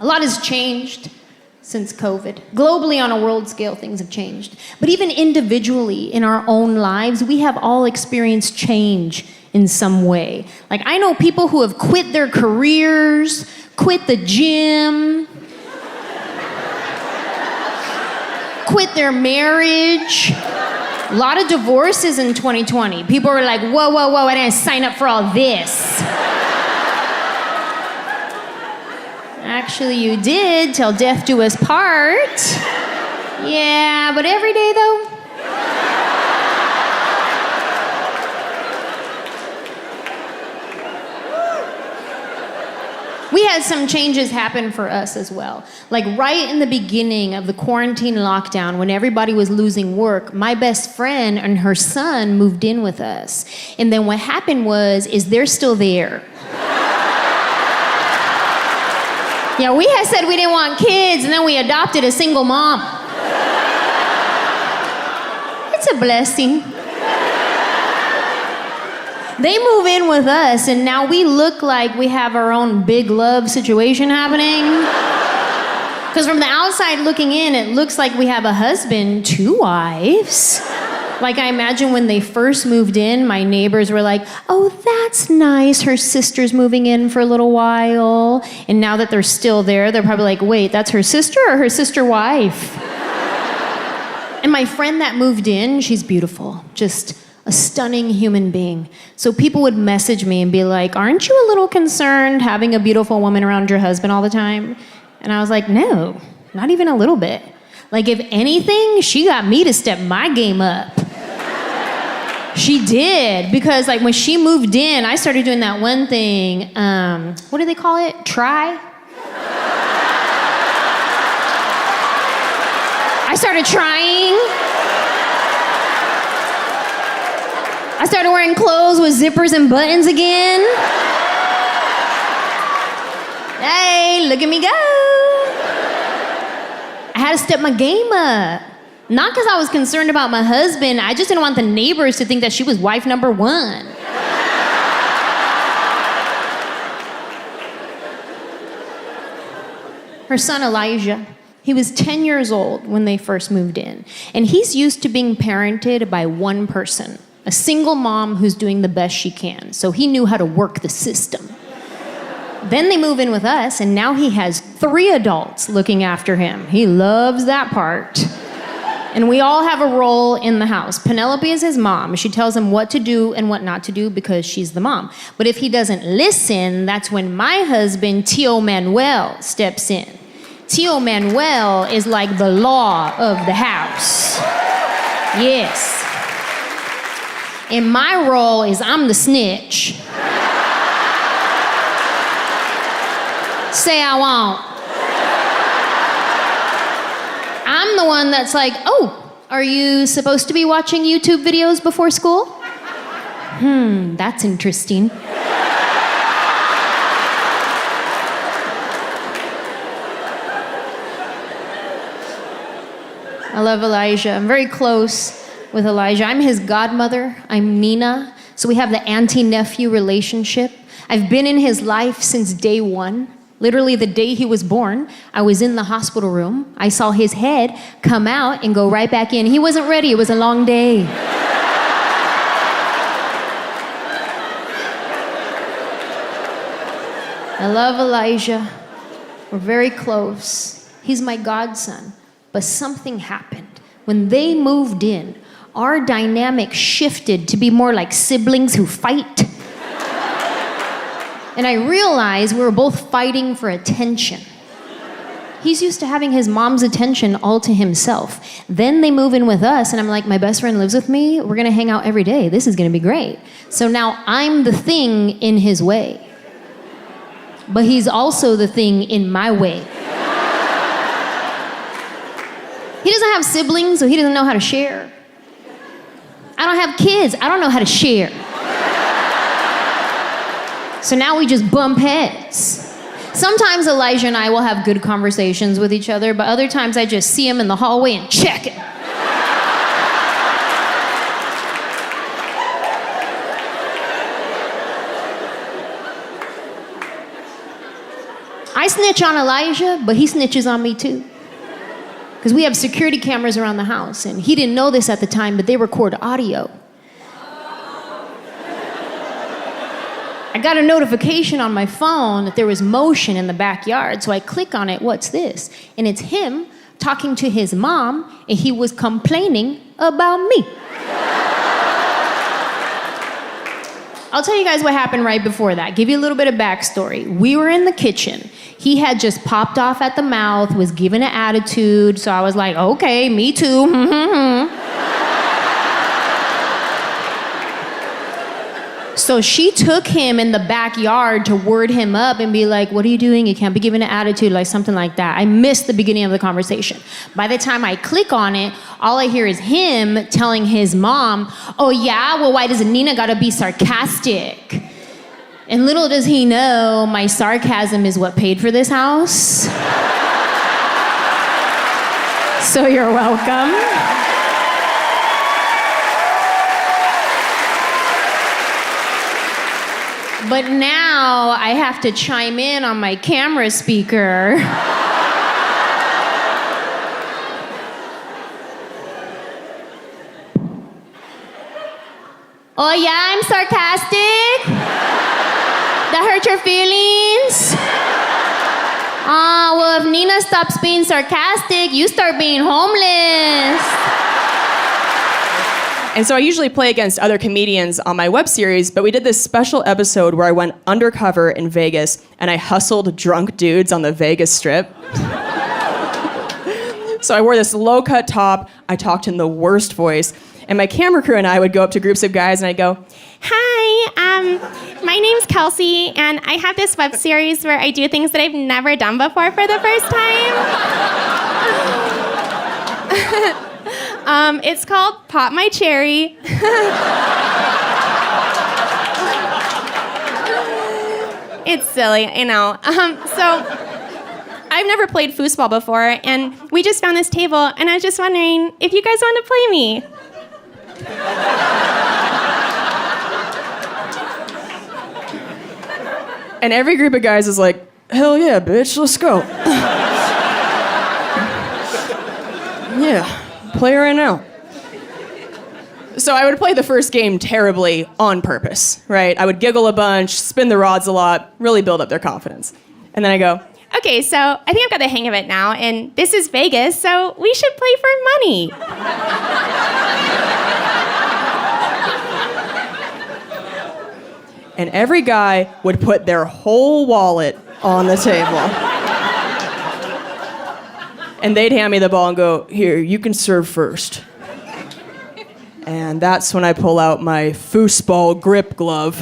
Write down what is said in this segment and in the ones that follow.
A lot has changed since COVID. Globally, on a world scale, things have changed. But even individually, in our own lives, we have all experienced change in some way. Like, I know people who have quit their careers, quit the gym, quit their marriage. A lot of divorces in 2020. People were like, whoa, I didn't sign up for all this. Actually, you did, till death do us part. Yeah, but every day, though? We had some changes happen for us as well. Like right in the beginning of the quarantine lockdown, when everybody was losing work, my best friend and her son moved in with us. And then what happened is they're still there. Yeah, we had said we didn't want kids, and then we adopted a single mom. It's a blessing. They move in with us, and now we look like we have our own big love situation happening. Because from the outside looking in, it looks like we have a husband, 2 wives. Like, I imagine when they first moved in, my neighbors were like, oh, that's nice, her sister's moving in for a little while. And now that they're still there, they're probably like, wait, that's her sister or her sister wife? And my friend that moved in, she's beautiful, just a stunning human being. So people would message me and be like, aren't you a little concerned having a beautiful woman around your husband all the time? And I was like, no, not even a little bit. Like, if anything, she got me to step my game up. She did, because like when she moved in, I started doing that one thing, what do they call it? Try? I started trying. I started wearing clothes with zippers and buttons again. Hey, look at me go. I had to step my game up. Not because I was concerned about my husband, I just didn't want the neighbors to think that she was wife number 1. Her son Elijah, he was 10 years old when they first moved in. And he's used to being parented by one person, a single mom who's doing the best she can. So he knew how to work the system. Then they move in with us, and now he has 3 adults looking after him. He loves that part. And we all have a role in the house. Penelope is his mom. She tells him what to do and what not to do because she's the mom. But if he doesn't listen, that's when my husband, Tío Manuel, steps in. Tío Manuel is like the law of the house. Yes. And my role is I'm the snitch. Say I won't. I'm the one that's like, oh, are you supposed to be watching YouTube videos before school? That's interesting. I love Elijah. I'm very close with Elijah. I'm his godmother. I'm Nina. So we have the auntie-nephew relationship. I've been in his life since day 1. Literally the day he was born, I was in the hospital room. I saw his head come out and go right back in. He wasn't ready. It was a long day. I love Elijah. We're very close. He's my godson. But something happened. When they moved in, our dynamic shifted to be more like siblings who fight. And I realized we were both fighting for attention. He's used to having his mom's attention all to himself. Then they move in with us, and I'm like, my best friend lives with me. We're gonna hang out every day. This is gonna be great. So now I'm the thing in his way. But he's also the thing in my way. He doesn't have siblings, so he doesn't know how to share. I don't have kids. I don't know how to share. So now we just bump heads. Sometimes Elijah and I will have good conversations with each other, but other times I just see him in the hallway and check him. I snitch on Elijah, but he snitches on me too. Because we have security cameras around the house, and he didn't know this at the time, but they record audio. I got a notification on my phone that there was motion in the backyard, so I click on it, what's this? And it's him talking to his mom, and he was complaining about me. I'll tell you guys what happened right before that. Give you a little bit of backstory. We were in the kitchen. He had just popped off at the mouth, was given an attitude, so I was like, okay, me too. So she took him in the backyard to word him up and be like, what are you doing? You can't be giving an attitude, like something like that. I missed the beginning of the conversation. By the time I click on it, all I hear is him telling his mom, oh yeah, well why does Nina gotta be sarcastic? And little does he know, my sarcasm is what paid for this house. So you're welcome. But now I have to chime in on my camera speaker. Oh yeah, I'm sarcastic? That hurt your feelings? Well, if Nina stops being sarcastic, you start being homeless. And so I usually play against other comedians on my web series, but we did this special episode where I went undercover in Vegas and I hustled drunk dudes on the Vegas Strip. So I wore this low-cut top, I talked in the worst voice, and my camera crew and I would go up to groups of guys and I'd go, hi, my name's Kelsey, and I have this web series where I do things that I've never done before for the first time. It's called Pop My Cherry. It's silly, I know. So I've never played foosball before, and we just found this table, and I was just wondering if you guys want to play me. and every group of guys is like, hell yeah, bitch, let's go. Yeah, play right now. So I would play the first game terribly on purpose, right? I would giggle a bunch, spin the rods a lot, really build up their confidence. And then I go, okay, so I think I've got the hang of it now, and this is Vegas, so we should play for money. and every guy would put their whole wallet on the table. And they'd hand me the ball and go, here, you can serve first. And that's when I pull out my foosball grip glove.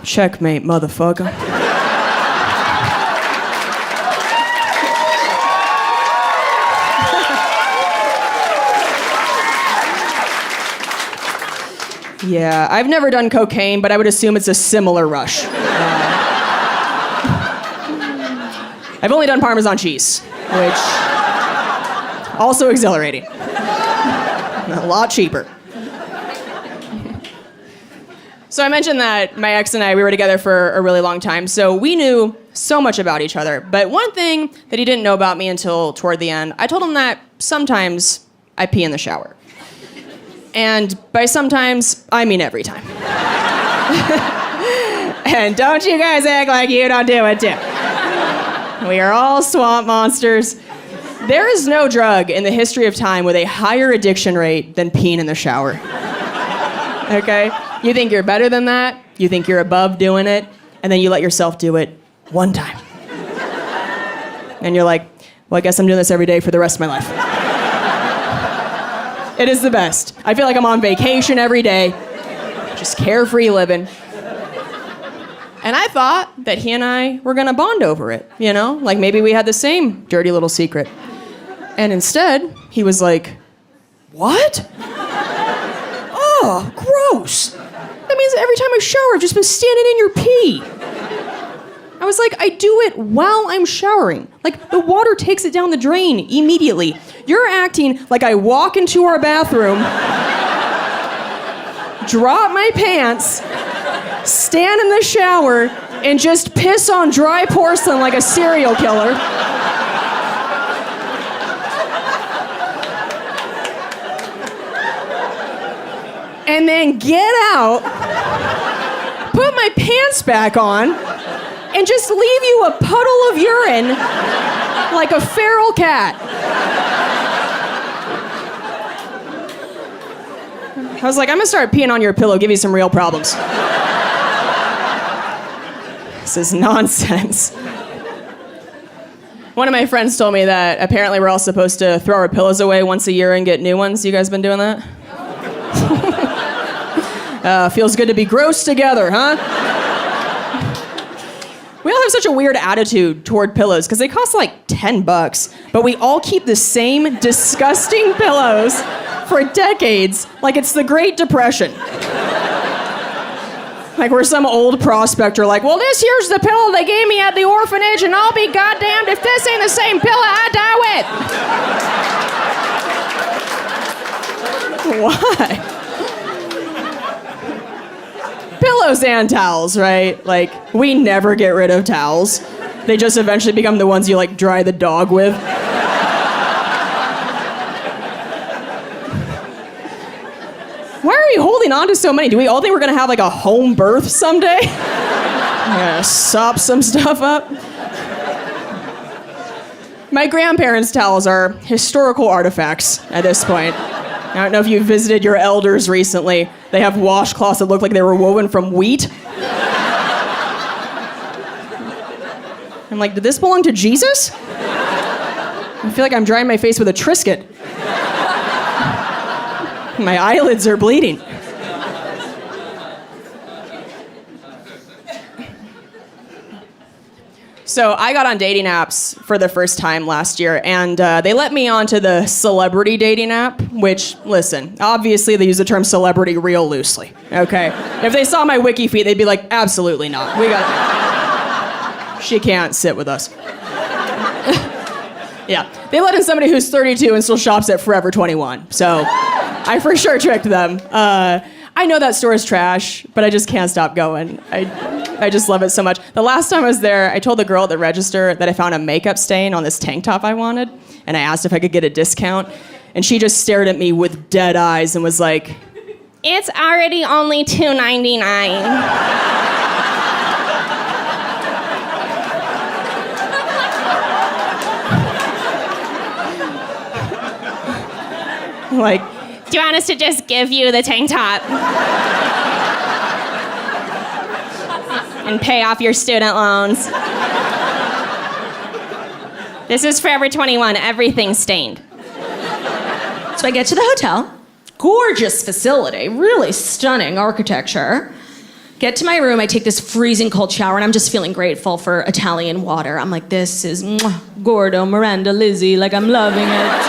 Checkmate, motherfucker. Yeah, I've never done cocaine, but I would assume it's a similar rush. I've only done Parmesan cheese, which also exhilarating. A lot cheaper. So I mentioned that my ex and I, we were together for a really long time, so we knew so much about each other. But one thing that he didn't know about me until toward the end, I told him that sometimes I pee in the shower. And by sometimes, I mean every time. And don't you guys act like you don't do it too. We are all swamp monsters. There is no drug in the history of time with a higher addiction rate than peeing in the shower. Okay? You think you're better than that, you think you're above doing it, and then you let yourself do it one time. And you're like, well, I guess I'm doing this every day for the rest of my life. It is the best. I feel like I'm on vacation every day, just carefree living. And I thought that he and I were gonna bond over it, you know? Like maybe we had the same dirty little secret. And instead, he was like, what? Oh, gross. That means every time I shower, I've just been standing in your pee. I was like, I do it while I'm showering. Like, the water takes it down the drain immediately. You're acting like I walk into our bathroom, drop my pants, stand in the shower, and just piss on dry porcelain like a serial killer. And then get out, put my pants back on, and just leave you a puddle of urine like a feral cat. I was like, I'm gonna start peeing on your pillow, give you some real problems. This is nonsense. One of my friends told me that apparently we're all supposed to throw our pillows away once a year and get new ones. You guys been doing that? Feels good to be gross together, huh? We all have such a weird attitude toward pillows because they cost like $10, but we all keep the same disgusting pillows for decades, like it's the Great Depression. Like we're some old prospector, like, well, this here's the pillow they gave me at the orphanage, and I'll be goddamned if this ain't the same pillow I die with. Why? Pillows and towels, right? Like, we never get rid of towels. They just eventually become the ones you, like, dry the dog with. Why are we holding on to so many? Do we all think we're gonna have, like, a home birth someday? I'm gonna sop some stuff up. My grandparents' towels are historical artifacts at this point. I don't know if you've visited your elders recently. They have washcloths that look like they were woven from wheat. I'm like, did this belong to Jesus? I feel like I'm drying my face with a Triscuit. My eyelids are bleeding. So I got on dating apps for the first time last year, and they let me onto the celebrity dating app, which, listen, obviously they use the term celebrity real loosely, okay? If they saw my wiki feed, they'd be like, absolutely not. She can't sit with us. Yeah, they let in somebody who's 32 and still shops at Forever 21, so I for sure tricked them. I know that store is trash, but I just can't stop going. I just love it so much. The last time I was there, I told the girl at the register that I found a makeup stain on this tank top I wanted, and I asked if I could get a discount, and she just stared at me with dead eyes and was like, It's already only $2.99. like, Do you want us to just give you the tank top? And pay off your student loans? This is Forever 21, everything's stained. So I get to the hotel. Gorgeous facility, really stunning architecture. Get to my room, I take this freezing cold shower, and I'm just feeling grateful for Italian water. I'm like, this is Gordo, Miranda, Lizzie, like I'm loving it.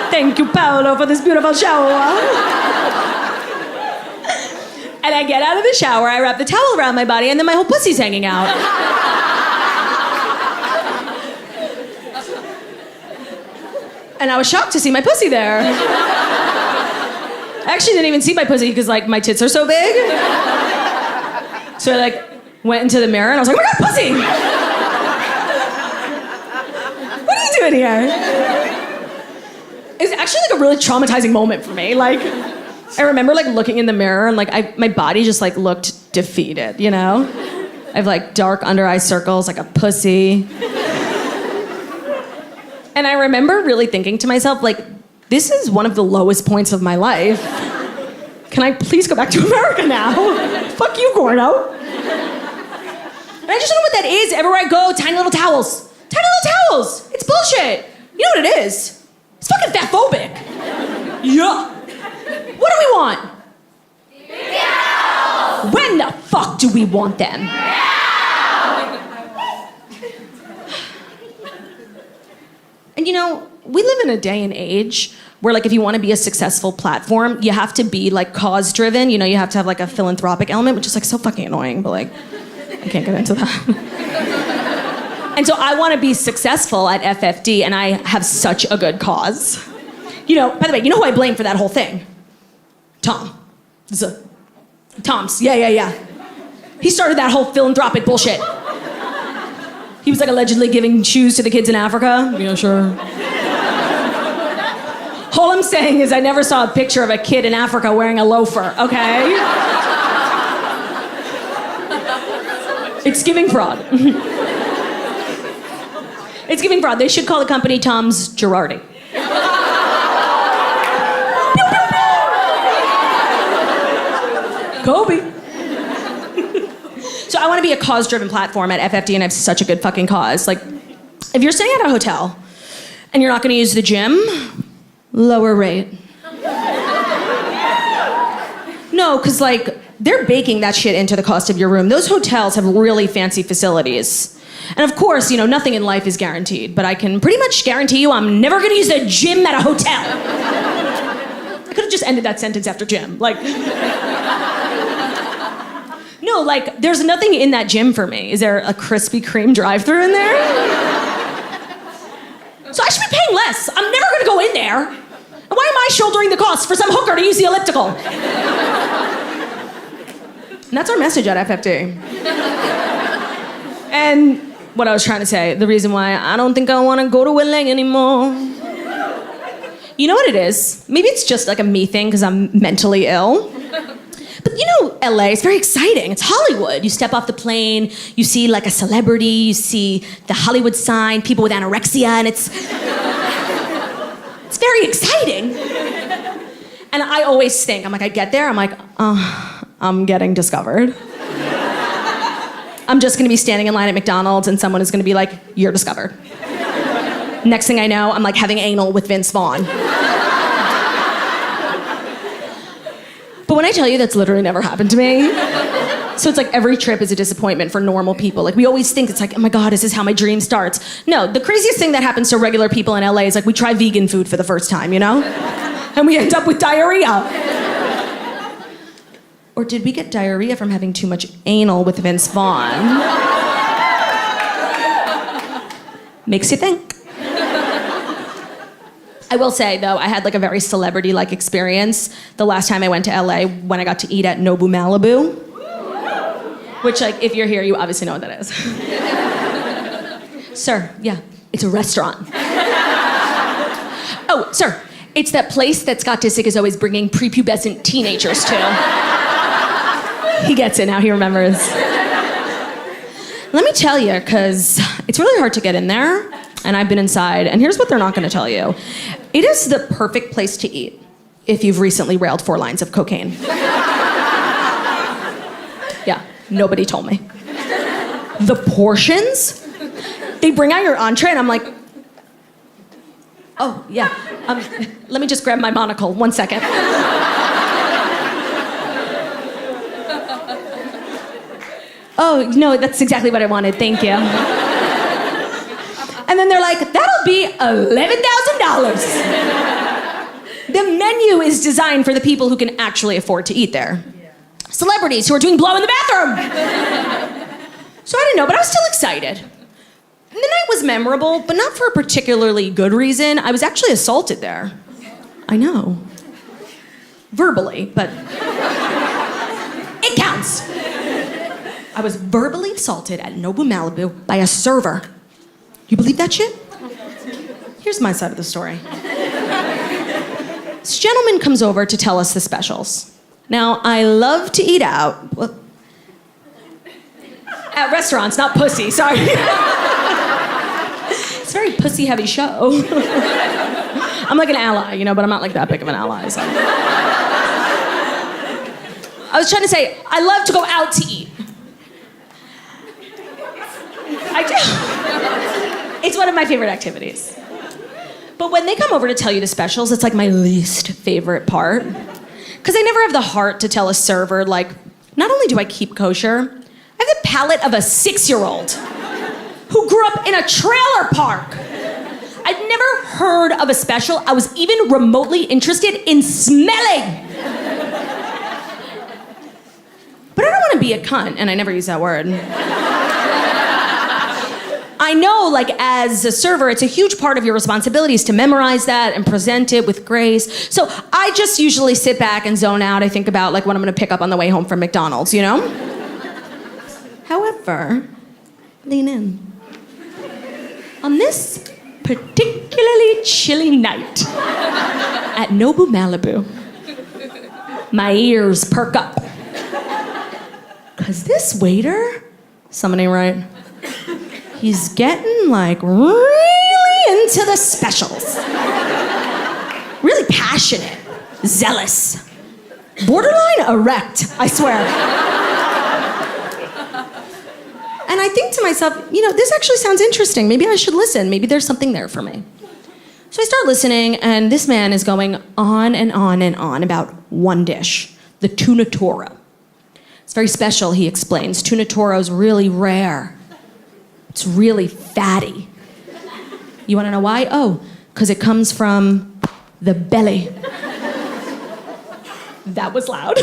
Thank you, Paolo, for this beautiful shower. And I get out of the shower, I wrap the towel around my body, and then my whole pussy's hanging out. And I was shocked to see my pussy there. I actually didn't even see my pussy because, like, my tits are so big. So I, like, went into the mirror and I was like, oh my God, pussy! What are you doing here? It was actually, like, a really traumatizing moment for me. Like, I remember, like, looking in the mirror and, like, my body just, like, looked defeated, you know? I have, like, dark under-eye circles, like a pussy. And I remember really thinking to myself, like, this is one of the lowest points of my life. Can I please go back to America now? Fuck you, Gordo. And I just don't know what that is. Everywhere I go, tiny little towels. Tiny little towels. It's bullshit. You know what it is? It's fucking fatphobic. Yeah. What do we want? Yeah. When the fuck do we want them? And you know, we live in a day and age where, like, if you want to be a successful platform, you have to be, like, cause-driven. You know, you have to have, like, a philanthropic element, which is, like, so fucking annoying, but, like, I can't get into that. And so I want to be successful at FFD, and I have such a good cause. You know, by the way, you know who I blame for that whole thing? Tom. Tom's. Yeah. He started that whole philanthropic bullshit. He was like allegedly giving shoes to the kids in Africa. Yeah, sure. All I'm saying is I never saw a picture of a kid in Africa wearing a loafer, okay? It's giving fraud. It's giving fraud. They should call the company Tom's Girardi. Kobe. So I want to be a cause-driven platform at FFD, and I have such a good fucking cause. Like, if you're staying at a hotel and you're not going to use the gym, lower rate. No, because like they're baking that shit into the cost of your room. Those hotels have really fancy facilities. And of course, you know, nothing in life is guaranteed, but I can pretty much guarantee you I'm never going to use the gym at a hotel. I could have just ended that sentence after gym. Like, no, like, there's nothing in that gym for me. Is there a Krispy Kreme drive-thru in there? So I should be paying less. I'm never gonna go in there. And why am I shouldering the cost for some hooker to use the elliptical? And that's our message at FFD. And what I was trying to say, the reason why I don't think I wanna go to LA anymore. You know what it is? Maybe it's just like a me thing because I'm mentally ill. But you know, LA is very exciting. It's Hollywood. You step off the plane, you see like a celebrity, you see the Hollywood sign, people with anorexia, and it's very exciting. And I always think, I'm like, I get there, I'm like, oh, I'm getting discovered. I'm just gonna be standing in line at McDonald's and someone is gonna be like, you're discovered. Next thing I know, I'm like having anal with Vince Vaughn. But when I tell you, that's literally never happened to me. So it's like every trip is a disappointment for normal people. Like we always think it's like, oh my God, is this how my dream starts? No, the craziest thing that happens to regular people in LA is like we try vegan food for the first time, you know? And we end up with diarrhea. Or did we get diarrhea from having too much anal with Vince Vaughn? Makes you think. I will say, though, I had like a very celebrity-like experience the last time I went to LA when I got to eat at Nobu Malibu. Which, like, if you're here, you obviously know what that is. Sir, yeah, it's a restaurant. Oh, sir, it's that place that Scott Disick is always bringing prepubescent teenagers to. He gets it now, he remembers. Let me tell you, because it's really hard to get in there. And I've been inside, and here's what they're not gonna tell you. It is the perfect place to eat if you've recently railed 4 lines of cocaine. Yeah, nobody told me. The portions, they bring out your entree, and I'm like, oh, yeah, let me just grab my monocle, 1 second. Oh, no, that's exactly what I wanted, thank you. And then they're like, that'll be $11,000. The menu is designed for the people who can actually afford to eat there. Celebrities who are doing blow in the bathroom. So I didn't know, but I was still excited. And the night was memorable, but not for a particularly good reason. I was actually assaulted there. I know. Verbally, but it counts. I was verbally assaulted at Nobu Malibu by a server. You believe that shit? Here's my side of the story. This gentleman comes over to tell us the specials. Now, I love to eat out. Well, at restaurants, not pussy, sorry. It's a very pussy-heavy show. I'm like an ally, you know, but I'm not like that big of an ally, so. I was trying to say, I love to go out to eat. I do. It's one of my favorite activities. But when they come over to tell you the specials, it's like my least favorite part. Because I never have the heart to tell a server, like, not only do I keep kosher, I have the palate of a 6-year-old who grew up in a trailer park. I'd never heard of a special I was even remotely interested in smelling. But I don't want to be a cunt, and I never use that word. I know, like, as a server, it's a huge part of your responsibilities to memorize that and present it with grace. So I just usually sit back and zone out. I think about, like, what I'm gonna pick up on the way home from McDonald's, you know? However, lean in. On this particularly chilly night at Nobu, Malibu, my ears perk up. Because this waiter, something ain't right. He's getting, like, really into the specials. Really passionate, zealous, borderline erect, I swear. And I think to myself, you know, this actually sounds interesting. Maybe I should listen. Maybe there's something there for me. So I start listening, and this man is going on and on and on about one dish, the tuna toro. It's very special, he explains. Tuna toro is really rare. It's really fatty. You want to know why? Oh, because it comes from the belly. That was loud.